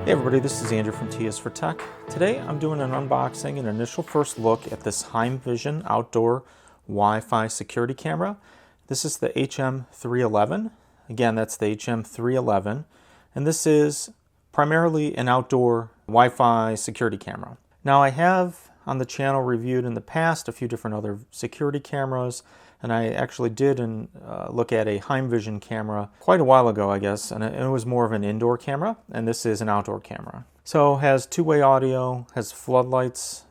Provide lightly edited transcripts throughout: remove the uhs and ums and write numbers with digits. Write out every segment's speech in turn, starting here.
Hey everybody, this is Andrew from T is for Tech. Today I'm doing an unboxing and initial first look at this HeimVision outdoor Wi-Fi security camera. This is the HM311. Again, that's the HM311. And this is primarily an outdoor Wi-Fi security camera. Now I have on the channel reviewed in the past a few different other security cameras, and I actually did look at a HeimVision camera quite a while ago, I guess, and it was more of an indoor camera, and this is an outdoor camera. So has two-way audio, has floodlights,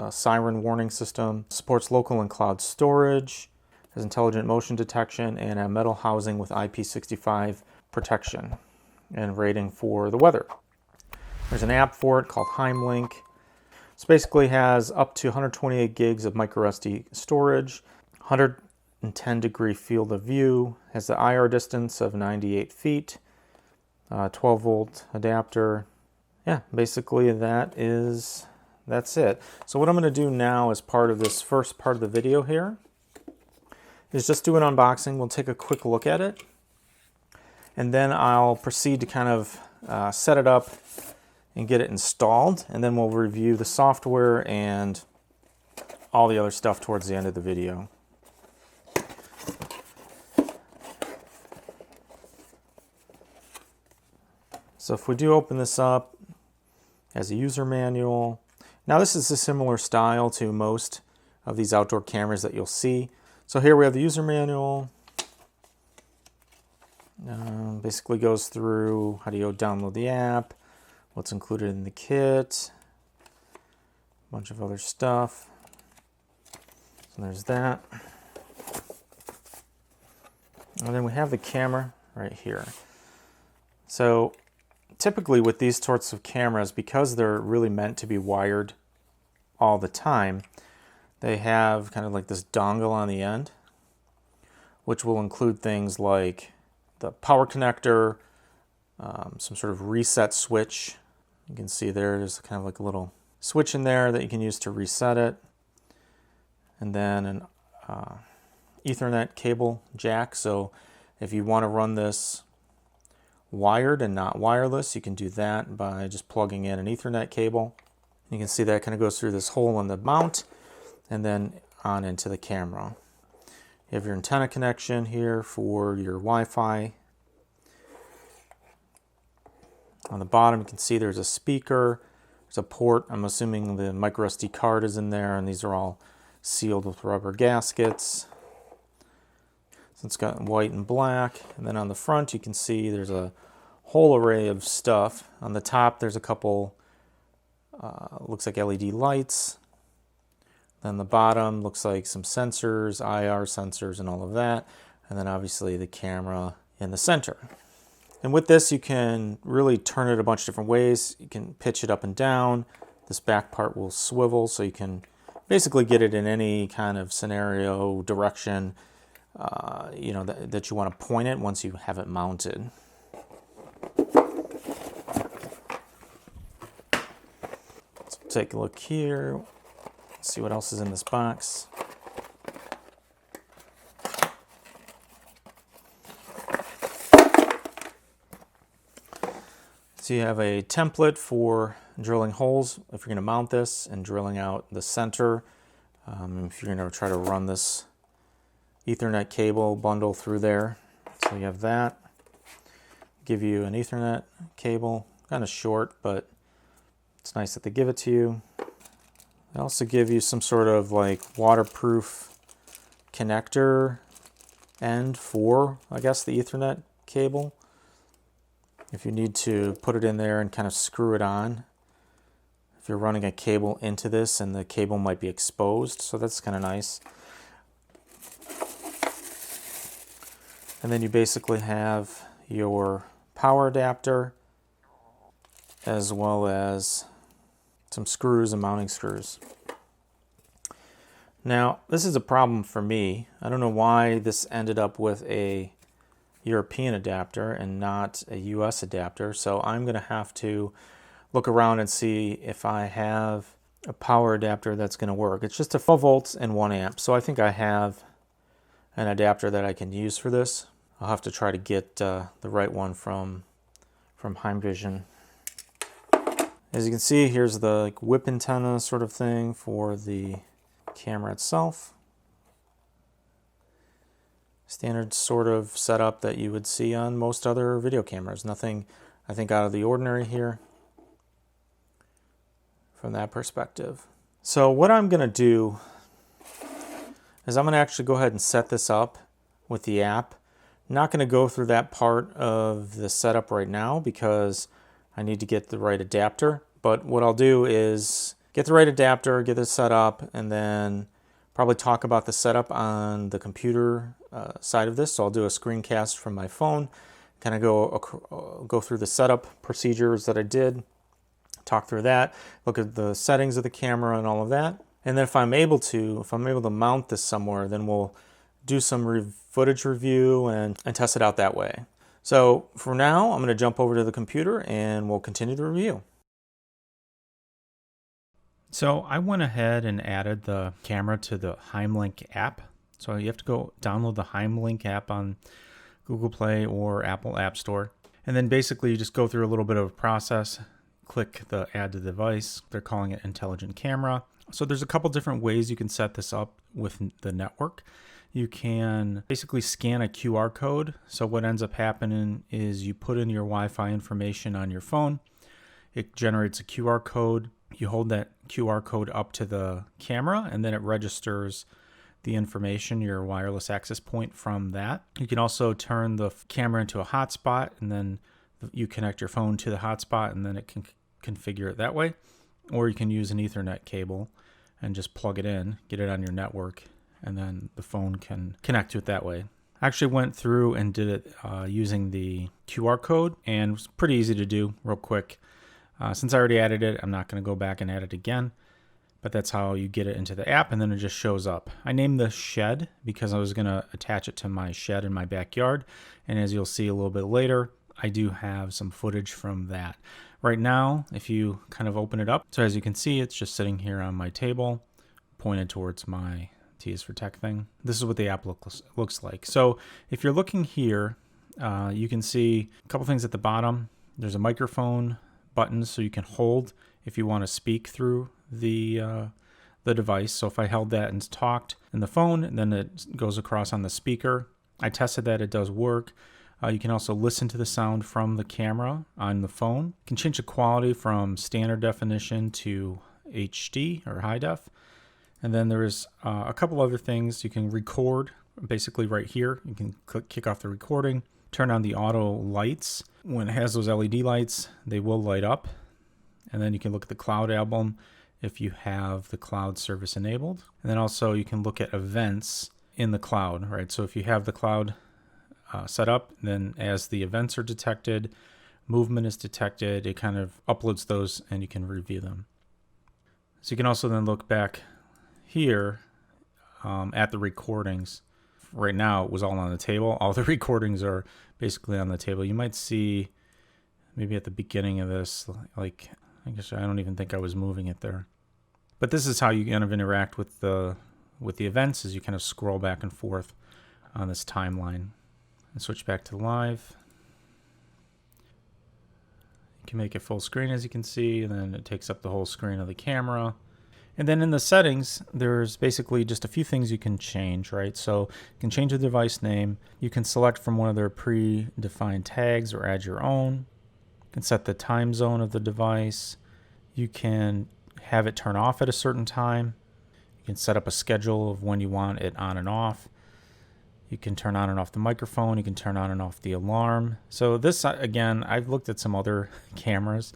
siren warning system, supports local and cloud storage, has intelligent motion detection, and a metal housing with IP65 protection and rating for the weather. There's an app for it called HeimLink. This basically has up to 128 gigs of microSD storage, 110-degree field of view, has the IR distance of 98 feet, 12-volt adapter. Yeah, basically that's it. So what I'm going to do now as part of this first part of the video here is just do an unboxing. We'll take a quick look at it, and then I'll proceed to kind of set it up and get it installed, and then we'll review the software and all the other stuff towards the end of the video. So if we do open this up, as a user manual. Now this is a similar style to most of these outdoor cameras that you'll see. So here we have the user manual. Basically goes through how do you download the app, what's included in the kit, a bunch of other stuff. So there's that. And then we have the camera right here. So typically with these sorts of cameras, because they're really meant to be wired all the time, they have kind of like this dongle on the end, which will include things like the power connector, some sort of reset switch. You can see there's kind of like a little switch in there that you can use to reset it. And then an Ethernet cable jack. So if you want to run this wired and not wireless, you can do that by just plugging in an Ethernet cable. You can see that kind of goes through this hole in the mount and then on into the camera. You have your antenna connection here for your Wi-Fi. On the bottom you can see there's a speaker, there's a port. I'm assuming the microSD card is in there, and these are all sealed with rubber gaskets. So it's got white and black, and then on the front you can see there's a whole array of stuff. On the top there's a couple, looks like LED lights. Then the bottom looks like some sensors, IR sensors and all of that. And then obviously the camera in the center. And with this you can really turn it a bunch of different ways. You can pitch it up and down. This back part will swivel, so you can basically get it in any kind of scenario, direction, you know, that you want to point it once you have it mounted. Let's take a look here. Let's see what else is in this box. So you have a template for drilling holes if you're going to mount this, and drilling out the center if you're going to try to run this Ethernet cable bundle through there. So you have that. Give you an Ethernet cable, kind of short, but it's nice that they give it to you. They also give you some sort of like waterproof connector end for, I guess, the Ethernet cable, if you need to put it in there and kind of screw it on. If you're running a cable into this and the cable might be exposed, so that's kind of nice. And then you basically have your power adapter as well as some screws and mounting screws. Now, this is a problem for me. I don't know why this ended up with a European adapter and not a US adapter, so I'm going to have to look around and see if I have a power adapter that's going to work. It's just a 12 volts and 1 amp, so I think I have an adapter that I can use for this. I'll have to try to get the right one from HeimVision. As you can see, here's the whip antenna sort of thing for the camera itself. Standard sort of setup that you would see on most other video cameras. Nothing, I think, out of the ordinary here from that perspective. So what I'm going to do is I'm going to actually go ahead and set this up with the app. I'm not going to go through that part of the setup right now because I need to get the right adapter. But what I'll do is get the right adapter, get this set up, and then probably talk about the setup on the computer side of this. So I'll do a screencast from my phone, kind of go through the setup procedures that I did, talk through that, look at the settings of the camera and all of that. And then if I'm able to mount this somewhere, then we'll do some footage review and test it out that way. So for now, I'm going to jump over to the computer and we'll continue the review. So I went ahead and added the camera to the HeimLink app. So you have to go download the HeimLink app on Google Play or Apple App Store. And then basically you just go through a little bit of a process, click the add to device. They're calling it intelligent camera. So there's a couple different ways you can set this up with the network. You can basically scan a QR code. So what ends up happening is you put in your Wi-Fi information on your phone. It generates a QR code. You hold that QR code up to the camera and then it registers the information, your wireless access point from that. You can also turn the camera into a hotspot and then you connect your phone to the hotspot and then it can configure it that way. Or you can use an Ethernet cable and just plug it in, get it on your network, and then the phone can connect to it that way. I actually went through and did it using the QR code and it was pretty easy to do real quick. Since I already added it, I'm not going to go back and add it again, but that's how you get it into the app and then it just shows up. I named the shed because I was going to attach it to my shed in my backyard, and as you'll see a little bit later, I do have some footage from that. Right now, if you kind of open it up, so as you can see, it's just sitting here on my table, pointed towards my T is for Tech thing. This is what the app looks like. So if you're looking here, you can see a couple things at the bottom. There's a microphone button, so you can hold if you want to speak through the device. So if I held that and talked in the phone, then it goes across on the speaker. I tested that, it does work. You can also listen to the sound from the camera on the phone. You can change the quality from standard definition to HD or high def. And then there's a couple other things. You can record basically right here. You can kick off the recording, turn on the auto lights. When it has those LED lights, they will light up. And then you can look at the cloud album if you have the cloud service enabled. And then also you can look at events in the cloud, right? So if you have the cloud set up, then as the events are detected, movement is detected, it kind of uploads those and you can review them. So you can also then look back here at the recordings. Right now it was all on the table. All the recordings are basically on the table. You might see maybe at the beginning of this, like, I guess I don't even think I was moving it there. But this is how you kind of interact with the events, as you kind of scroll back and forth on this timeline. And switch back to live. You can make it full screen, as you can see, and then it takes up the whole screen of the camera. And then in the settings, there's basically just a few things you can change, right? So you can change the device name. You can select from one of their predefined tags or add your own. You can set the time zone of the device. You can have it turn off at a certain time. You can set up a schedule of when you want it on and off. You can turn on and off the microphone. You can turn on and off the alarm. So this, again, I've looked at some other cameras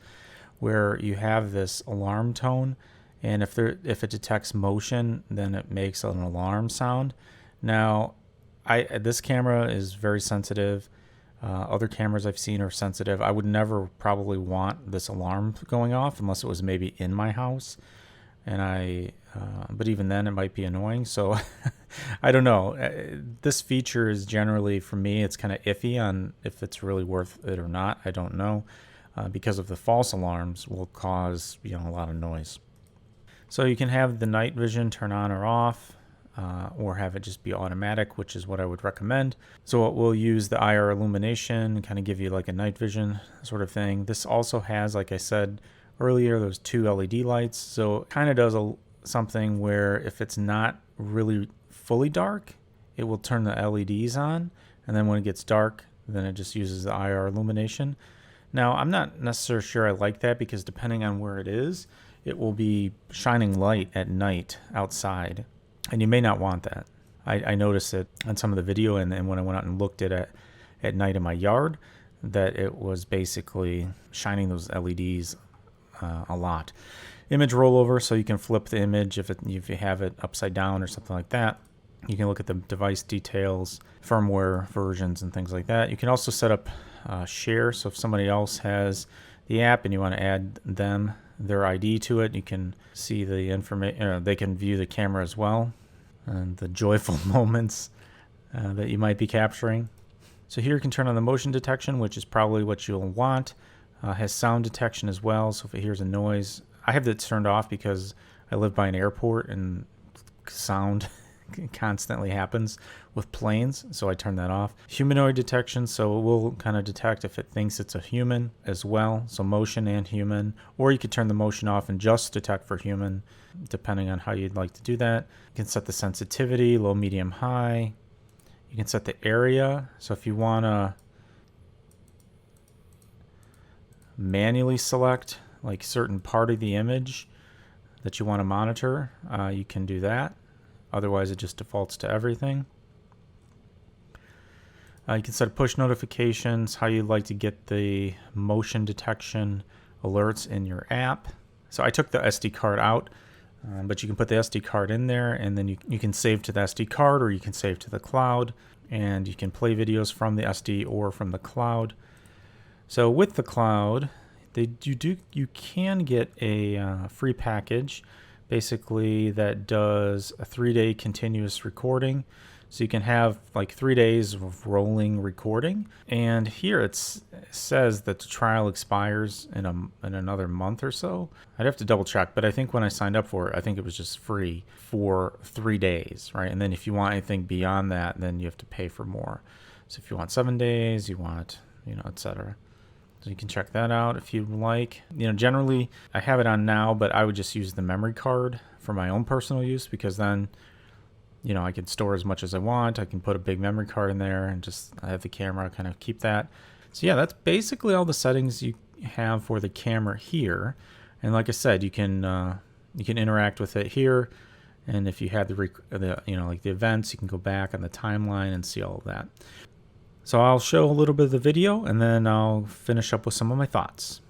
where you have this alarm tone, and if it detects motion, then it makes an alarm sound. Now, this camera is very sensitive. Other cameras I've seen are sensitive. I would never probably want this alarm going off unless it was maybe in my house, and but even then it might be annoying. So I don't know. This feature is generally, for me, it's kind of iffy on if it's really worth it or not. I don't know, because of the false alarms will cause a lot of noise. So you can have the night vision turn on or off, or have it just be automatic, which is what I would recommend. So we'll use the IR illumination and kind of give you like a night vision sort of thing. This also has, like I said earlier there was 2 LED lights, so it kind of does something where if it's not really fully dark, it will turn the LEDs on, and then when it gets dark, then it just uses the IR illumination. Now, I'm not necessarily sure I like that, because depending on where it is, it will be shining light at night outside, and you may not want that. I noticed it on some of the video, and then when I went out and looked at night in my yard, that it was basically shining those LEDs a lot. Image rollover, so you can flip the image if you have it upside down or something like that. You can look at the device details, firmware versions, and things like that. You can also set up share, so if somebody else has the app and you want to add their ID to it, you can see the information. They can view the camera as well, and the joyful moments that you might be capturing. So here you can turn on the motion detection, which is probably what you'll want. Has sound detection as well, so if it hears a noise, I have that turned off because I live by an airport and sound constantly happens with planes, so I turn that off. Humanoid detection, so it will kind of detect if it thinks it's a human as well, so motion and human, or you could turn the motion off and just detect for human, depending on how you'd like to do that. You can set the sensitivity, low, medium, high. You can set the area, so if you want to manually select like certain part of the image that you want to monitor, you can do that. Otherwise, it just defaults to everything. You can set push notifications, how you'd like to get the motion detection alerts in your app. So I took the SD card out, but you can put the SD card in there, and then you can save to the SD card, or you can save to the cloud, and you can play videos from the SD or from the cloud. So with the cloud, you can get a free package, basically, that does a 3-day continuous recording. So you can have like 3 days of rolling recording. And here it says that the trial expires in another month or so. I'd have to double check, but I think when I signed up for it, I think it was just free for 3 days, right? And then if you want anything beyond that, then you have to pay for more. So if you want 7 days, you want, etc. So you can check that out if you like. Generally, I have it on now, but I would just use the memory card for my own personal use, because then, I can store as much as I want. I can put a big memory card in there and just have the camera kind of keep that. So yeah, that's basically all the settings you have for the camera here. And like I said, you can interact with it here. And if you had like the events, you can go back on the timeline and see all of that. So I'll show a little bit of the video, and then I'll finish up with some of my thoughts.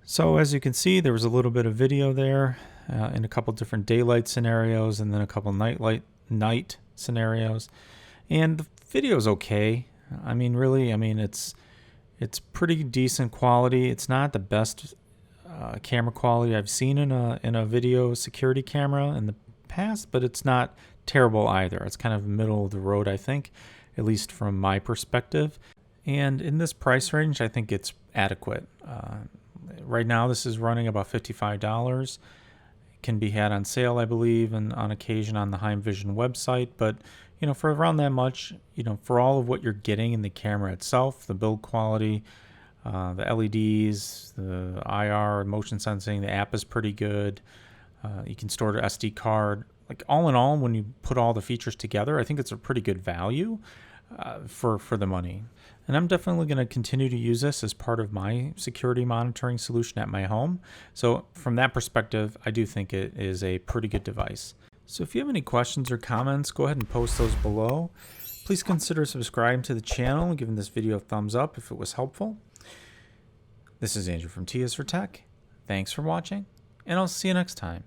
So as you can see, there was a little bit of video there in a couple different daylight scenarios, and then a couple night scenarios. And the video is okay. It's pretty decent quality. It's not the best camera quality I've seen in a video security camera in the past, but it's not terrible either. It's kind of middle of the road, I think, at least from my perspective. And in this price range, I think it's adequate. Right now, this is running about $55. It can be had on sale, I believe, and on occasion on the HeimVision website. But, for around that much, for all of what you're getting in the camera itself, the build quality, the LEDs, the IR, motion sensing, the app is pretty good. You can store the SD card. Like, all in all, when you put all the features together, I think it's a pretty good value for the money. And I'm definitely going to continue to use this as part of my security monitoring solution at my home. So from that perspective, I do think it is a pretty good device. So if you have any questions or comments, go ahead and post those below. Please consider subscribing to the channel and giving this video a thumbs up if it was helpful. This is Andrew from T is for Tech. Thanks for watching, and I'll see you next time.